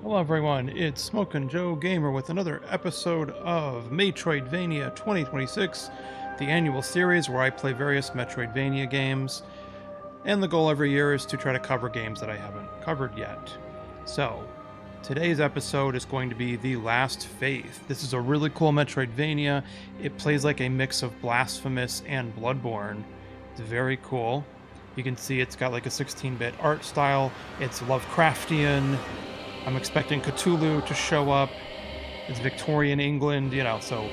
Hello everyone, it's Smokin' Joe Gamer with another episode of Maytroidvania 2026, the annual series where I play various Metroidvania games, and the goal every year is to try to cover games that I haven't covered yet. So, today's episode is going to be The Last Faith. This is a really cool Metroidvania. It plays like a mix of Blasphemous and Bloodborne. It's very cool. You can see it's got like a 16-bit art style. It's Lovecraftian. I'm expecting Cthulhu to show up. It's Victorian England, so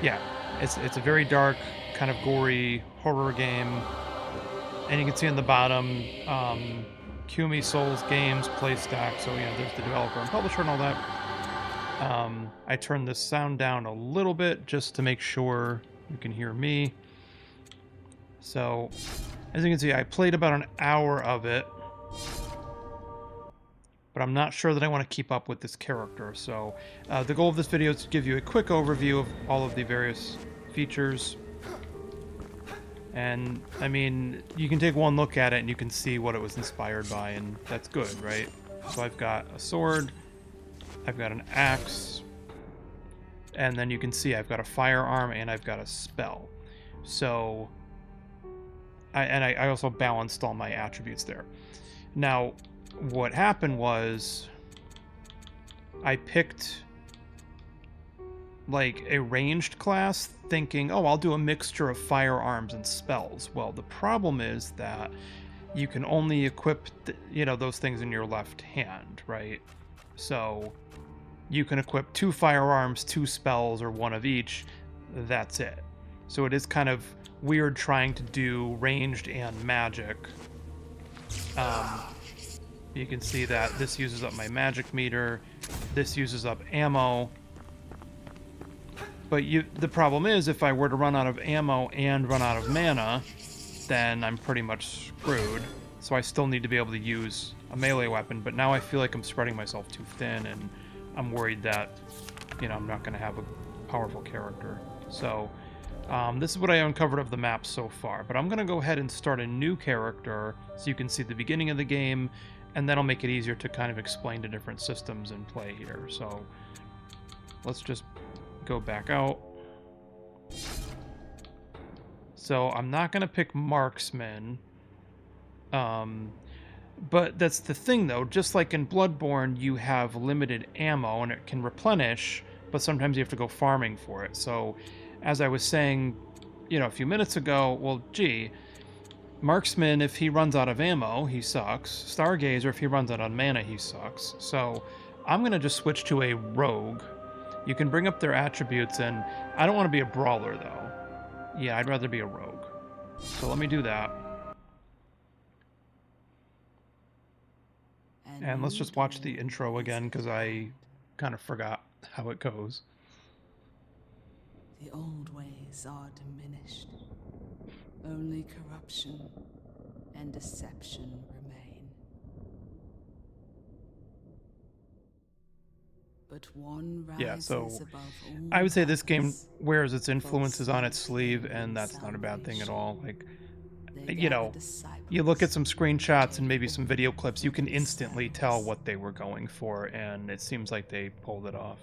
yeah, it's a very dark, kind of gory horror game. And you can see in the bottom, Kumi Souls Games play stack. So there's the developer and publisher and all that. I turned the sound down a little bit just to make sure you can hear me. So as you can see, I played about an hour of it, but I'm not sure that I want to keep up with this character. So the goal of this video is to give you a quick overview of all of the various features. And, I mean, you can take one look at it and you can see what it was inspired by, and that's good, right? So I've got a sword, I've got an axe, and then you can see I've got a firearm and I've got a spell. So, I also balanced all my attributes there. Now, what happened was I picked like a ranged class thinking, oh, I'll do a mixture of firearms and spells. Well, the problem is that you can only equip those things in your left hand, right? So you can equip 2 firearms, 2 spells, or 1 of each. That's it. So it is kind of weird trying to do ranged and magic. You can see that this uses up my magic meter, this uses up ammo. But the problem is, if I were to run out of ammo and run out of mana, then I'm pretty much screwed. So I still need to be able to use a melee weapon, but now I feel like I'm spreading myself too thin, and I'm worried that, I'm not going to have a powerful character. So this is what I uncovered of the map so far, but I'm going to go ahead and start a new character so you can see the beginning of the game, and that'll make it easier to kind of explain the different systems in play here. So let's just go back out. So I'm not going to pick Marksman. But that's the thing, though. Just like in Bloodborne, you have limited ammo, and it can replenish, but sometimes you have to go farming for it. So as I was saying, a few minutes ago, well, gee, Marksman, if he runs out of ammo, he sucks. Stargazer, if he runs out of mana, he sucks. So I'm going to just switch to a rogue. You can bring up their attributes, and I don't want to be a brawler, though. Yeah, I'd rather be a rogue. So let me do that. And let's just watch the intro again, because I kind of forgot how it goes. The old ways are diminished. Only corruption and deception remain. But one rises above all. I would say this game wears its influences on its sleeve, and that's not a bad thing at all. Like, you look at some screenshots and maybe some video clips, you can instantly tell what they were going for, and it seems like they pulled it off.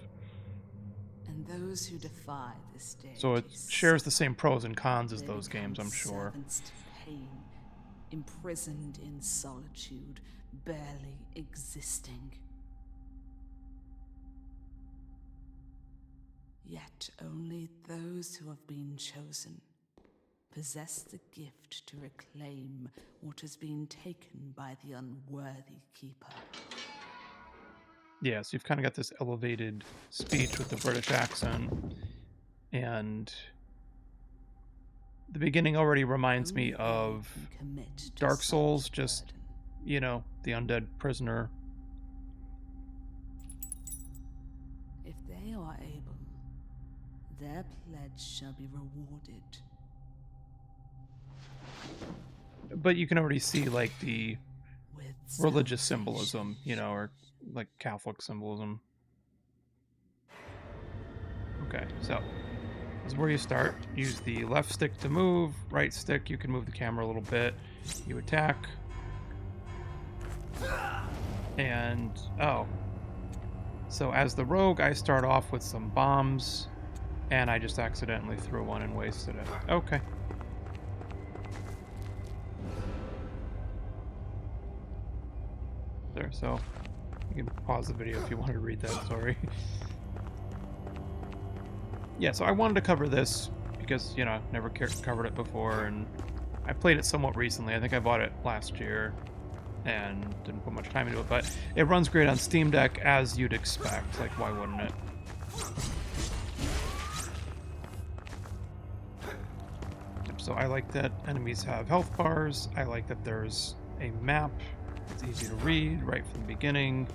And those who defy this stage, so it shares the same pros and cons as those games, I'm sure. To pain, imprisoned in solitude, barely existing. Yet only those who have been chosen possess the gift to reclaim what has been taken by the unworthy keeper. Yeah, so you've kind of got this elevated speech with the British accent, and the beginning already reminds me of Dark Souls, just, the undead prisoner. If they are able, their pledge shall be rewarded. But you can already see, like, the religious symbolism, or like Catholic symbolism. Okay, so this is where you start. Use the left stick to move, right stick, you can move the camera a little bit. You attack. And, oh. So as the rogue, I start off with some bombs, and I just accidentally threw one and wasted it. Okay. There, so you can pause the video if you want to read that, sorry. Yeah, so I wanted to cover this because, you know, I've never covered it before, and I played it somewhat recently. I think I bought it last year and didn't put much time into it, but it runs great on Steam Deck as you'd expect. Like, why wouldn't it? So I like that enemies have health bars. I like that there's a map. It's easy to read right from the beginning.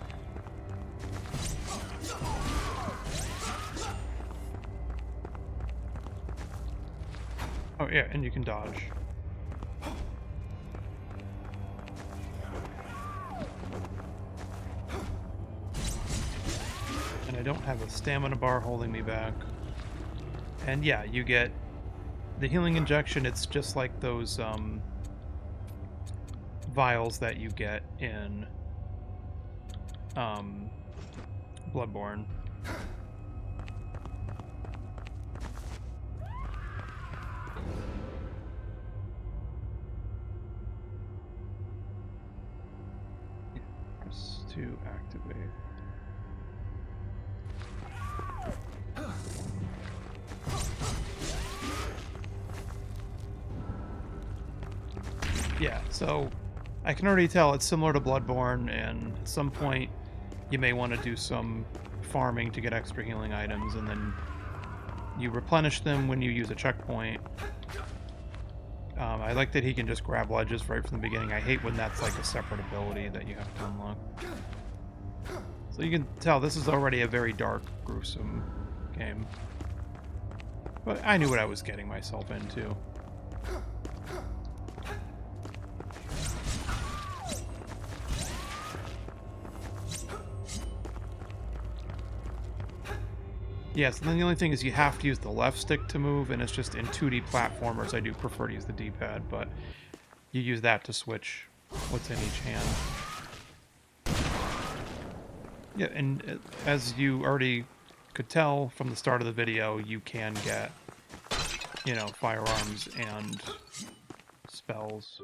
Oh yeah, and you can dodge. And I don't have a stamina bar holding me back. And yeah, you get the healing injection. It's just like those vials that you get in Bloodborne. Press to activate. Yeah, so I can already tell it's similar to Bloodborne, and at some point you may want to do some farming to get extra healing items, and then you replenish them when you use a checkpoint. I like that he can just grab ledges right from the beginning. I hate when that's like a separate ability that you have to unlock. So you can tell this is already a very dark, gruesome game. But I knew what I was getting myself into. Yes, and then the only thing is you have to use the left stick to move, and it's just in 2D platformers I do prefer to use the D-pad, but you use that to switch what's in each hand. Yeah, and as you already could tell from the start of the video, you can get, you know, firearms and spells.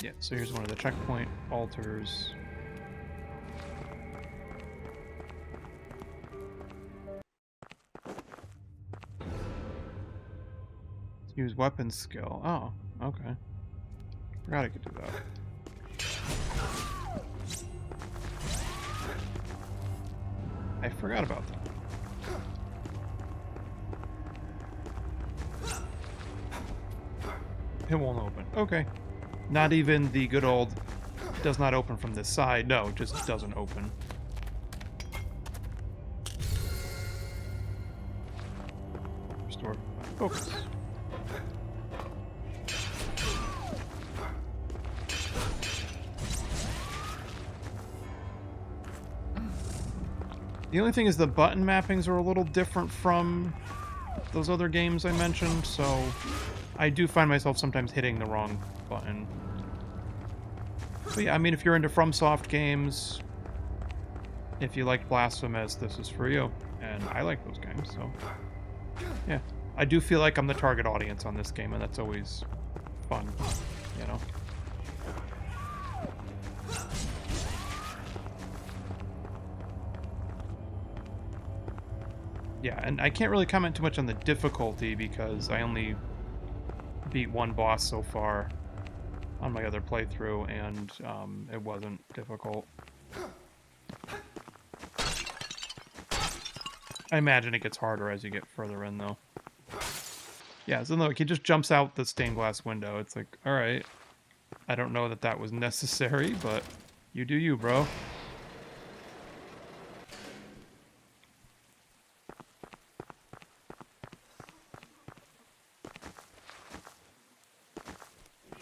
Yeah, so here's one of the checkpoint altars. Use weapon skill. Oh, okay. Forgot I could do that. I forgot about that. It won't open. Okay. Not even the good old does not open from this side. No, it just doesn't open. Restore focus. The only thing is the button mappings are a little different from those other games I mentioned, so I do find myself sometimes hitting the wrong button. But yeah, I mean, if you're into FromSoft games, if you like Blasphemous, this is for you. And I like those games, so yeah. I do feel like I'm the target audience on this game, and that's always fun, you know? Yeah, and I can't really comment too much on the difficulty because I only beat one boss so far on my other playthrough, and it wasn't difficult. I imagine it gets harder as you get further in, though. Yeah, so look, he just jumps out the stained glass window. It's like, alright. I don't know that that was necessary, but you do you, bro.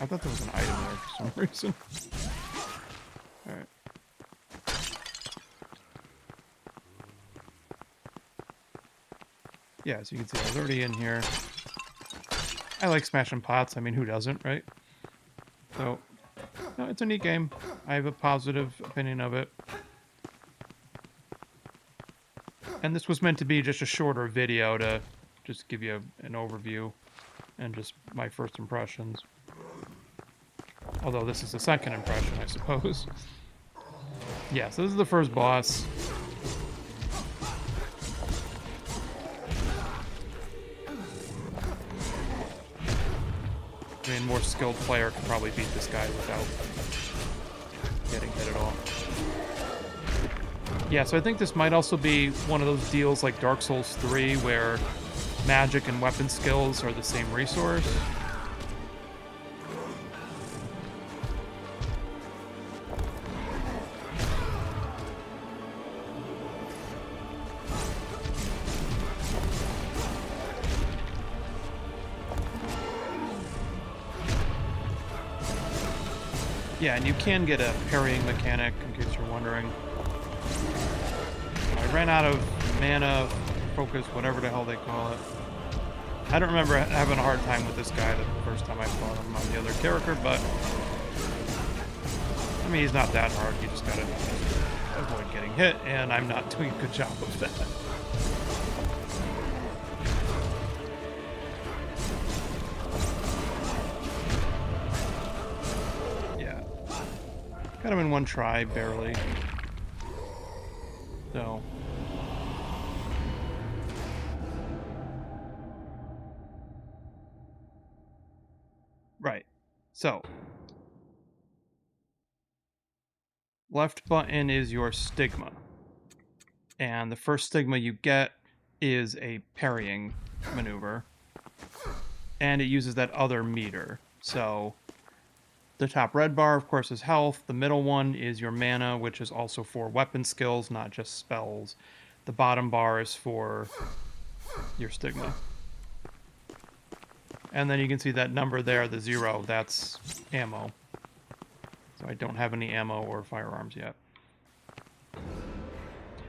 I thought there was an item there for some reason. Alright. Yeah, as you can see, I was already in here. I like smashing pots. I mean, who doesn't, right? So, No, it's a neat game. I have a positive opinion of it. And this was meant to be just a shorter video to just give you an overview and just my first impressions. Although this is the second impression, I suppose. Yeah, so this is the first boss. I mean, more skilled player could probably beat this guy without getting hit at all. Yeah, so I think this might also be one of those deals like Dark Souls 3 where magic and weapon skills are the same resource. Yeah, and you can get a parrying mechanic, in case you're wondering. I ran out of mana, focus, whatever the hell they call it. I don't remember having a hard time with this guy the first time I fought him on the other character, but... I mean, he's not that hard, you just gotta avoid getting hit, and I'm not doing a good job of that. Got him in one try, barely. So. Right. So. Left button is your stigma. And the first stigma you get is a parrying maneuver. And it uses that other meter. So. The top red bar, of course, is health. The middle one is your mana, which is also for weapon skills, not just spells. The bottom bar is for your stigma. And then you can see that number there, the 0, that's ammo. So I don't have any ammo or firearms yet.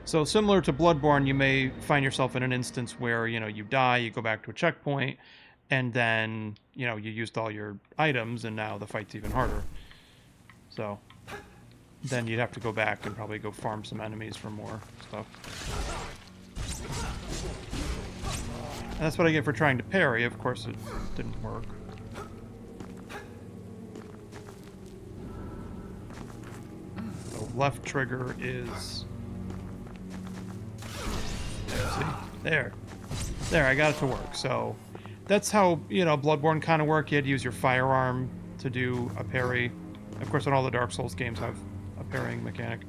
So similar to Bloodborne, you may find yourself in an instance where, you die, you go back to a checkpoint, and then, you used all your items, and now the fight's even harder. So, then you'd have to go back and probably go farm some enemies for more stuff. And that's what I get for trying to parry. Of course, it didn't work. So, left trigger is... See? There. There, I got it to work. So... That's how, Bloodborne kind of work. You had to use your firearm to do a parry. Of course, all the Dark Souls games have a parrying mechanic.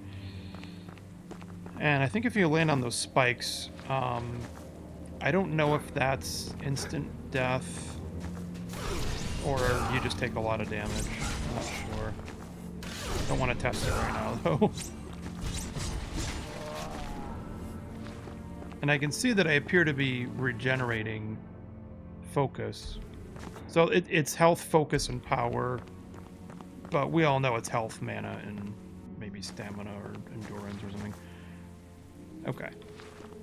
And I think if you land on those spikes, I don't know if that's instant death or you just take a lot of damage. I'm not sure. Don't want to test it right now, though. And I can see that I appear to be regenerating focus. So it's health, focus, and power. But we all know it's health, mana, and maybe stamina or endurance or something. Okay.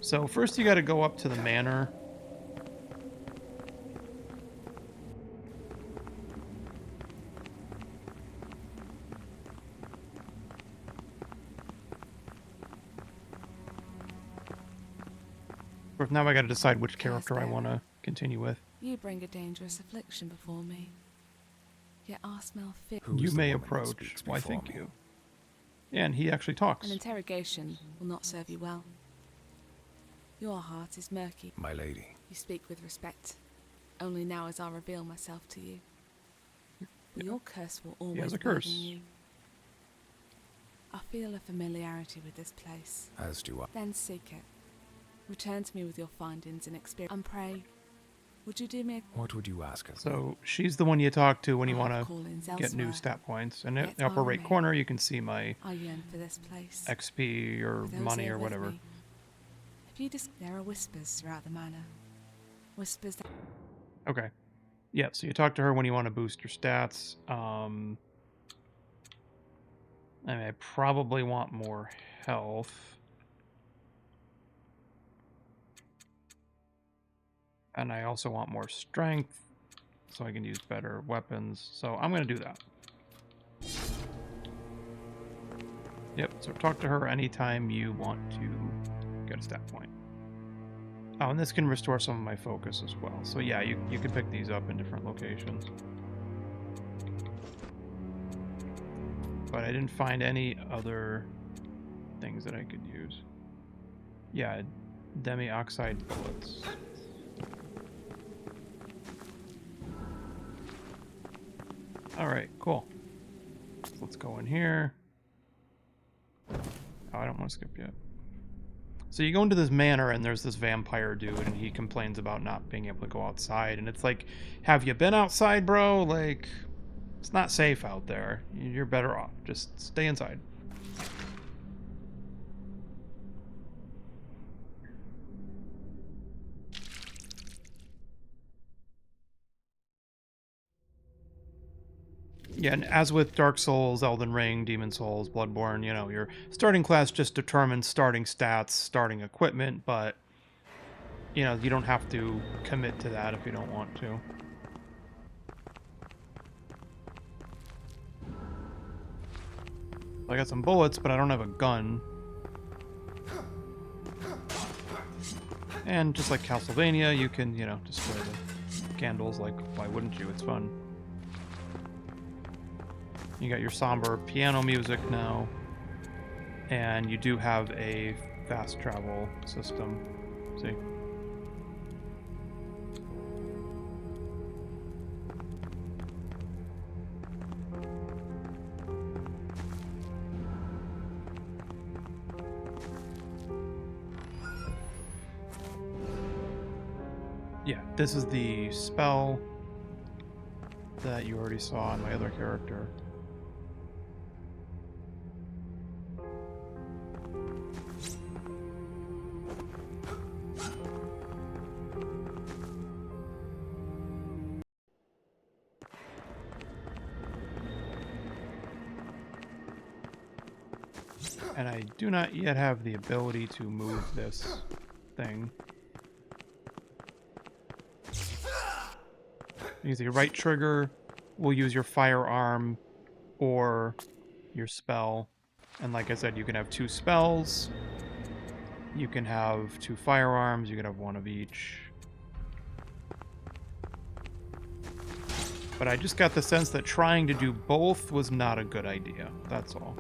So first you gotta go up to the manor. Of course, now I gotta decide which character I want to continue with. You bring a dangerous affliction before me. Yet I smell fear. You may approach. Why, thank you. Yeah, and he actually talks. An interrogation will not serve you well. Your heart is murky. My lady. You speak with respect. Only now as I reveal myself to you. But your curse will always He has a be curse. in you. I feel a familiarity with this place. As do I. Then seek it. Return to me with your findings and experience. And pray, would you do me a... What would you ask of me? So she's the one you talk to when you want to callings get new elsewhere. stat points. And in Yet the upper I right remain. corner, you can see my I yearn for this place. XP or For those money here or with whatever. me. If you there are whispers throughout the manor. Whispers that... Okay. Yeah, so you talk to her when you want to boost your stats. I mean, I probably want more health. And I also want more strength, so I can use better weapons. So I'm going to do that. Yep, so talk to her anytime you want to get a stat point. Oh, and this can restore some of my focus as well. So yeah, you can pick these up in different locations. But I didn't find any other things that I could use. Yeah, demi-oxide bullets. Alright, cool. So let's go in here. Oh, I don't want to skip yet. So you go into this manor and there's this vampire dude and he complains about not being able to go outside. And it's like, have you been outside, bro? Like, it's not safe out there. You're better off. Just stay inside. Yeah, and as with Dark Souls, Elden Ring, Demon Souls, Bloodborne, you know, your starting class just determines starting stats, starting equipment, but, you know, you don't have to commit to that if you don't want to. I got some bullets, but I don't have a gun. And just like Castlevania, you can, you know, destroy the candles. Like, why wouldn't you? It's fun. You got your somber piano music now. And you do have a fast travel system. See? Yeah, this is the spell that you already saw on my other character. And I do not yet have the ability to move this thing. Use your right trigger, will use your firearm or your spell. And like I said, you can have 2 spells, you can have 2 firearms, you can have 1 of each. But I just got the sense that trying to do both was not a good idea, that's all.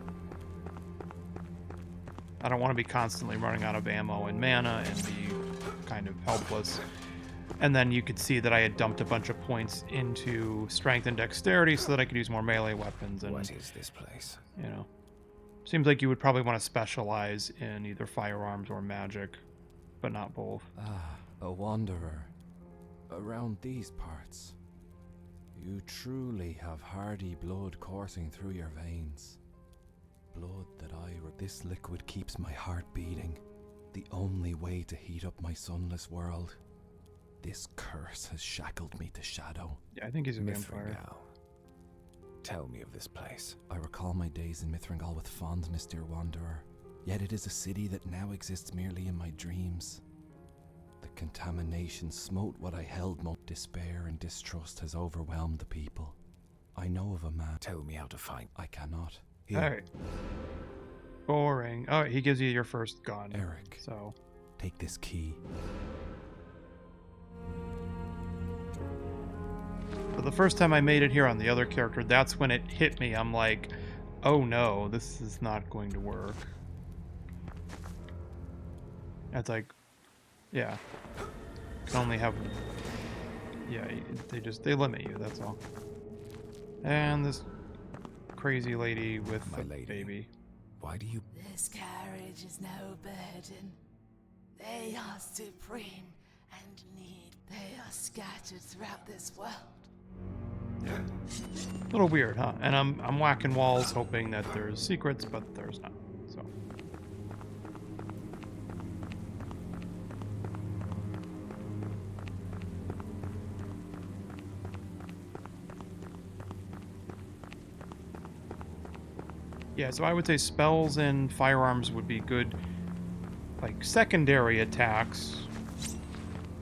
I don't want to be constantly running out of ammo and mana and be kind of helpless. And then you could see that I had dumped a bunch of points into strength and dexterity so that I could use more melee weapons. And what is this place? You know, seems like you would probably want to specialize in either firearms or magic, but not both. Ah, a wanderer. Around these parts. You truly have hardy blood coursing through your veins. Blood that this liquid keeps my heart beating. The only way to heat up my sunless world. This curse has shackled me to shadow. Yeah, I think he's a vampire. Tell me of this place. I recall my days in Mithrangal with fondness, dear wanderer. Yet it is a city that now exists merely in my dreams. The contamination smote what I held most. Despair and distrust has overwhelmed the people. I know of a man. Tell me how to find. I cannot. Alright. Boring. Oh, he gives you your first gun. Eric. So take this key. But the first time I made it here on the other character, that's when it hit me. I'm like, oh no, this is not going to work. It's like, yeah. You can only have, yeah, they limit you, that's all. And this crazy lady with a baby. Why do you... This carriage is no burden. They are supreme and need. They are scattered throughout this world. Yeah. A little weird, huh? And I'm whacking walls hoping that there's secrets, but there's not. So. Yeah, so I would say spells and firearms would be good, like, secondary attacks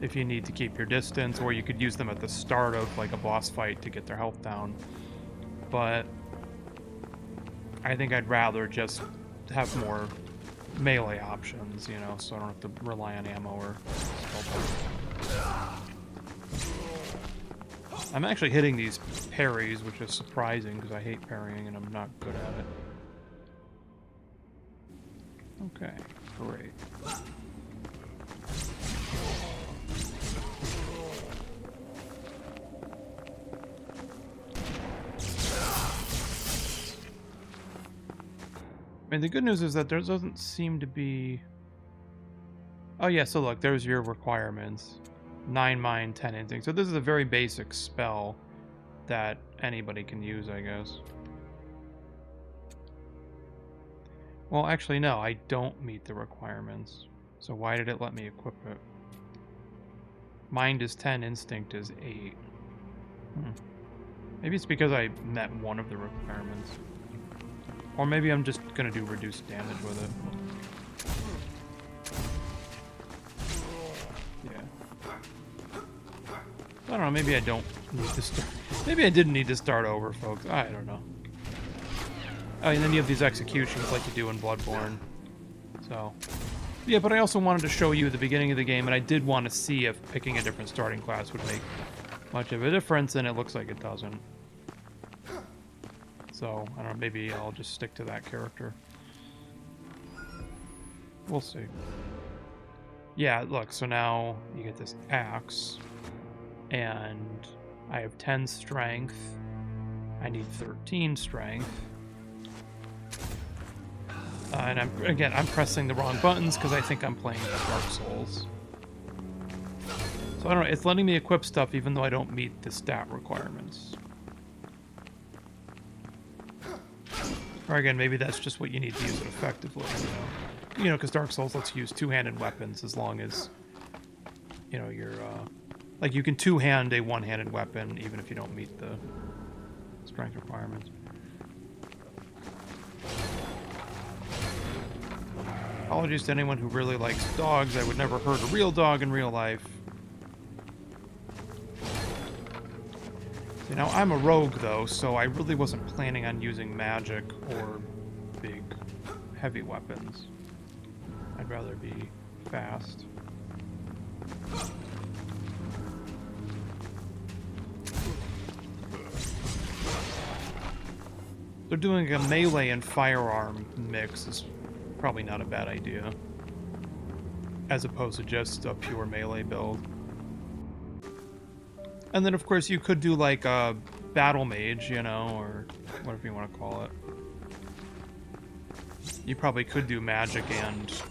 if you need to keep your distance, or you could use them at the start of, like, a boss fight to get their health down. But I think I'd rather just have more melee options, you know, so I don't have to rely on ammo or spell. I'm actually hitting these parries, which is surprising because I hate parrying and I'm not good at it. Okay, great. I mean, the good news is that there doesn't seem to be... Oh yeah, so look, there's your requirements. 9 mind, 10 instinct. So this is a very basic spell that anybody can use, I guess. Well, actually, no, I don't meet the requirements. So why did it let me equip it? Mind is 10, instinct is 8. Maybe it's because I met one of the requirements. Or maybe I'm just gonna do reduced damage with it. Yeah. I don't know, maybe I don't need to start... Maybe I didn't need to start over, folks. I don't know. Oh, and then you have these executions like you do in Bloodborne. So... Yeah, but I also wanted to show you at the beginning of the game, and I did want to see if picking a different starting class would make much of a difference, and it looks like it doesn't. So, I don't know, maybe I'll just stick to that character. We'll see. Yeah, look, so now you get this axe, and I have 10 strength. I need 13 strength. And I'm pressing the wrong buttons because I think I'm playing Dark Souls. So I don't know, it's letting me equip stuff even though I don't meet the stat requirements. Or again, maybe that's just what you need to use it effectively, you know? Because Dark Souls lets you use two-handed weapons as long as, you know, you're, like, you can two-hand a one-handed weapon even if you don't meet the strength requirements. Apologies to anyone who really likes dogs. I would never hurt a real dog in real life. You know, I'm a rogue, though, so I really wasn't planning on using magic or big, heavy weapons. I'd rather be fast. They're doing a melee and firearm mix is probably not a bad idea, as opposed to just a pure melee build. And then, of course, you could do, like, a battle mage, you know, or whatever you want to call it. You probably could do magic and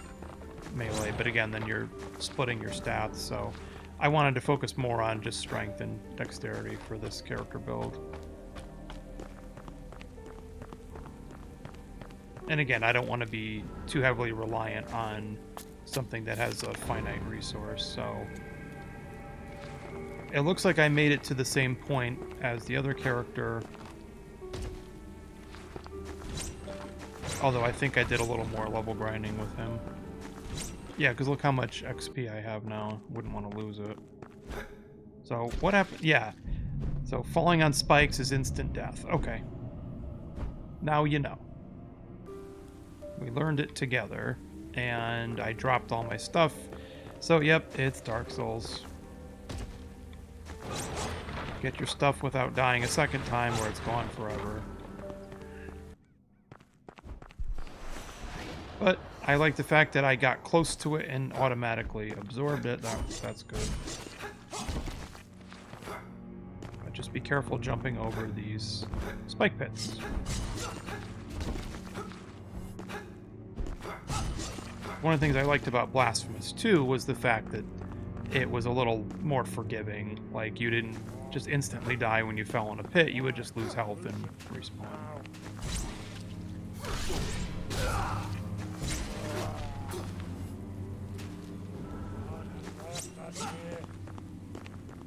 melee, but again, then you're splitting your stats, so I wanted to focus more on just strength and dexterity for this character build. And again, I don't want to be too heavily reliant on something that has a finite resource, so... It looks like I made it to the same point as the other character. Although I think I did a little more level grinding with him. Yeah, because look how much XP I have now. Wouldn't want to lose it. So, what happened? Yeah. So, falling on spikes is instant death. Okay. Now you know. We learned it together, and I dropped all my stuff. So, yep, it's Dark Souls. Get your stuff without dying a second time or it's gone forever. But I like the fact that I got close to it and automatically absorbed it. That's good. But just be careful jumping over these spike pits. One of the things I liked about Blasphemous 2 was the fact that it was a little more forgiving. Like, you didn't just instantly die when you fell in a pit, you would just lose health and respawn.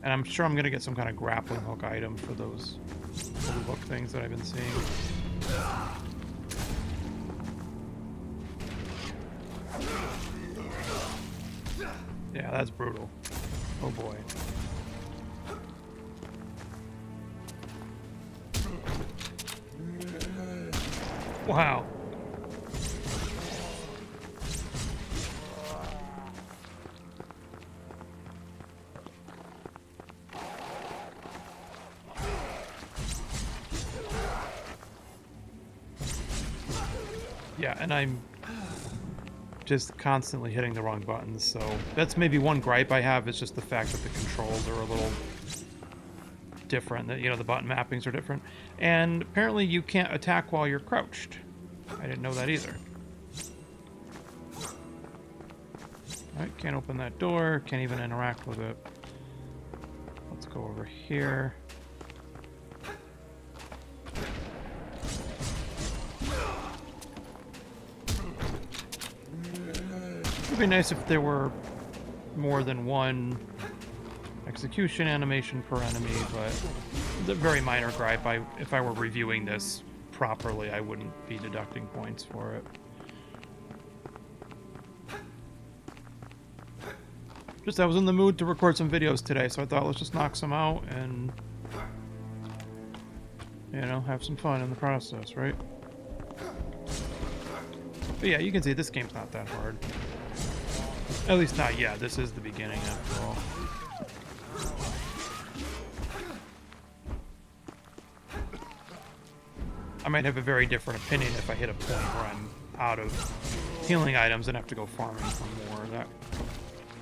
And I'm sure I'm going to get some kind of grappling hook item for those little hook things that I've been seeing. Yeah, that's brutal. Oh boy. Wow. Yeah, and I'm just constantly hitting the wrong buttons, so that's maybe one gripe I have, is just the fact that the controls are a little different, that, you know, the button mappings are different. And apparently you can't attack while you're crouched. I didn't know that either. Alright, can't open that door, can't even interact with it. Let's go over here. It'd be nice if there were more than one execution animation per enemy, but the very minor gripe. If I were reviewing this properly, I wouldn't be deducting points for it. Just I was in the mood to record some videos today, so I thought let's just knock some out and, you know, have some fun in the process, right? But yeah, you can see this game's not that hard. At least not yet. This is the beginning, after all. I might have a very different opinion if I hit a point where I'm out of healing items and have to go farming for more.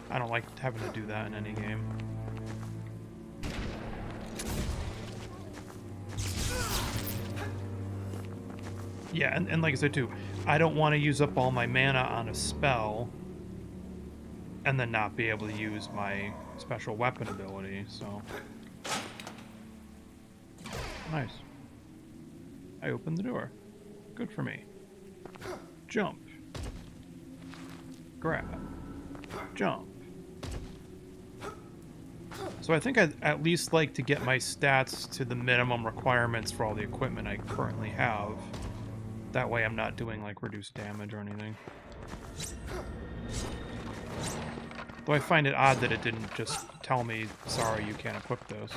I don't like having to do that in any game. Yeah, and like I said too, I don't want to use up all my mana on a spell and then not be able to use my special weapon ability, so... Nice. I opened the door. Good for me. Jump. Grab. Jump. So I think I'd at least like to get my stats to the minimum requirements for all the equipment I currently have. That way I'm not doing, like, reduced damage or anything. Though I find it odd that it didn't just tell me, sorry, you can't equip this.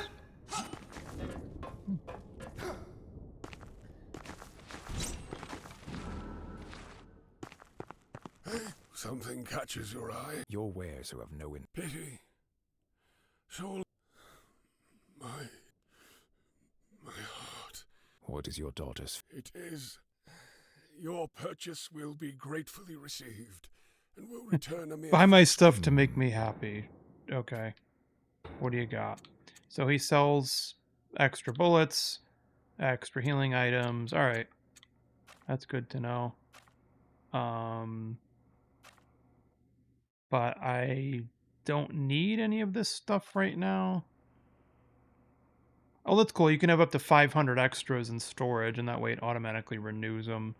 Something catches your eye. Your wares are of no Pity. Soul. My heart. What is your daughter's? It is. Your purchase will be gratefully received, and will return a mere... Buy my stuff to make me happy. Okay. What do you got? So he sells extra bullets, extra healing items. Alright. That's good to know. But I don't need any of this stuff right now. Oh, that's cool. You can have up to 500 extras in storage, and that way it automatically renews them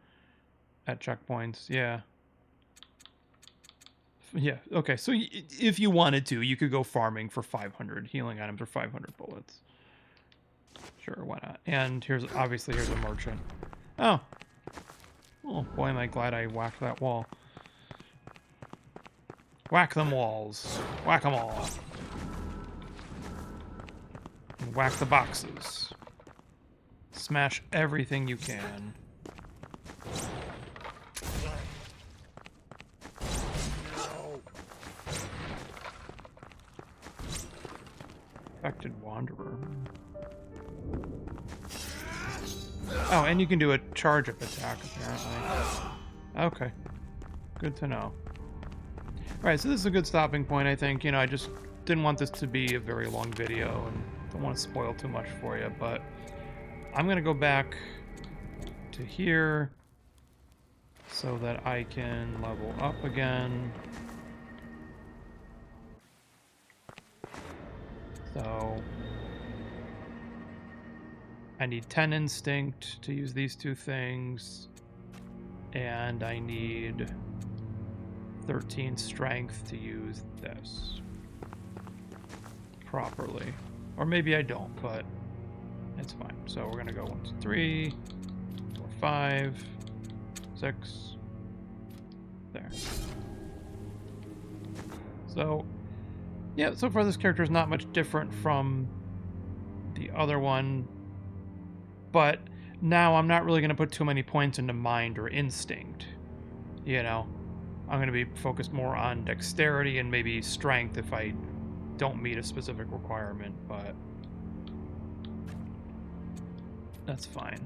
at checkpoints. Yeah. Yeah, okay. So if you wanted to, you could go farming for 500 healing items or 500 bullets. Sure, why not? And here's a merchant. Oh. Oh, boy, am I glad I whacked that wall. Whack them walls. Whack them all. And whack the boxes. Smash everything you can. Affected Wanderer. Oh, and you can do a charge-up attack, apparently. Okay. Good to know. Alright, so this is a good stopping point, I think. You know, I just didn't want this to be a very long video, and don't want to spoil too much for you, but I'm going to go back to here so that I can level up again. So I need 10 instinct to use these two things, and I need 13 strength to use this properly. Or maybe I don't, but it's fine. So we're gonna go 1, 2, 3, 4, 5, 6. There. So yeah, so far this character is not much different from the other one, but now I'm not really going to put too many points into mind or instinct. You know, I'm going to be focused more on dexterity and maybe strength if I don't meet a specific requirement, but that's fine.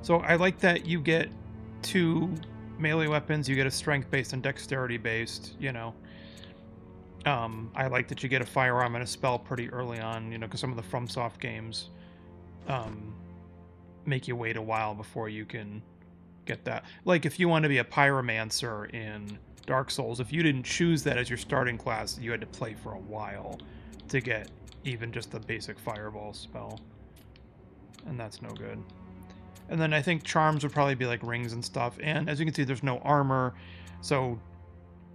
So I like that you get 2 melee weapons, you get a strength-based and dexterity-based, you know. I like that you get a firearm and a spell pretty early on, you know, because some of the FromSoft games make you wait a while before you can get that. Like, if you want to be a pyromancer in Dark Souls, if you didn't choose that as your starting class, you had to play for a while to get even just the basic fireball spell. And that's no good. And then I think charms would probably be like rings and stuff. And as you can see, there's no armor. So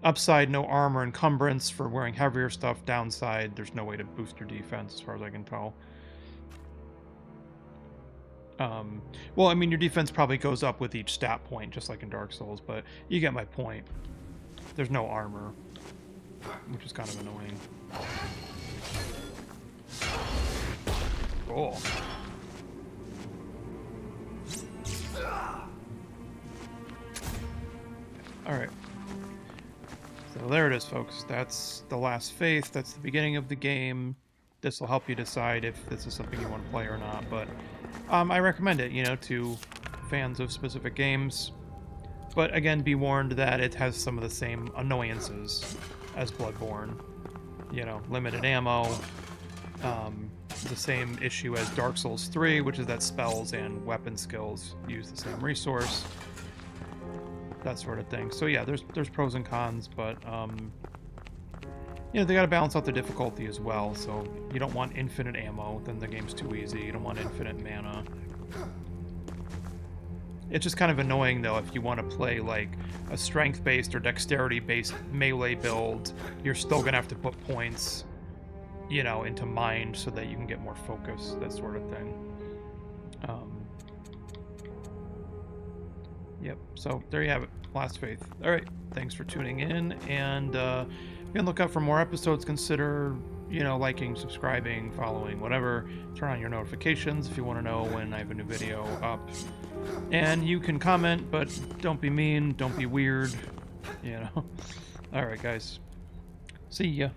upside, no armor encumbrance for wearing heavier stuff. Downside, there's no way to boost your defense as far as I can tell. Well, I mean, your defense probably goes up with each stat point, just like in Dark Souls, but you get my point. There's no armor, which is kind of annoying. Cool. Alright. So there it is, folks. That's the Last Faith. That's the beginning of the game. This will help you decide if this is something you want to play or not, but I recommend it, you know, to fans of specific games. But again, be warned that it has some of the same annoyances as Bloodborne. You know, limited ammo, the same issue as Dark Souls 3, which is that spells and weapon skills use the same resource. That sort of thing. So yeah, there's pros and cons, but you know, they gotta balance out the difficulty as well. So you don't want infinite ammo, then the game's too easy. You don't want infinite mana. It's just kind of annoying though if you want to play like a strength-based or dexterity-based melee build, you're still gonna have to put points, you know, into mind so that you can get more focus, that sort of thing. Yep, so there you have it. Last Faith. Alright, thanks for tuning in, and be on the lookout for more episodes. Consider, you know, liking, subscribing, following, whatever. Turn on your notifications if you want to know when I have a new video up. And you can comment, but don't be mean, don't be weird, you know. Alright, guys. See ya.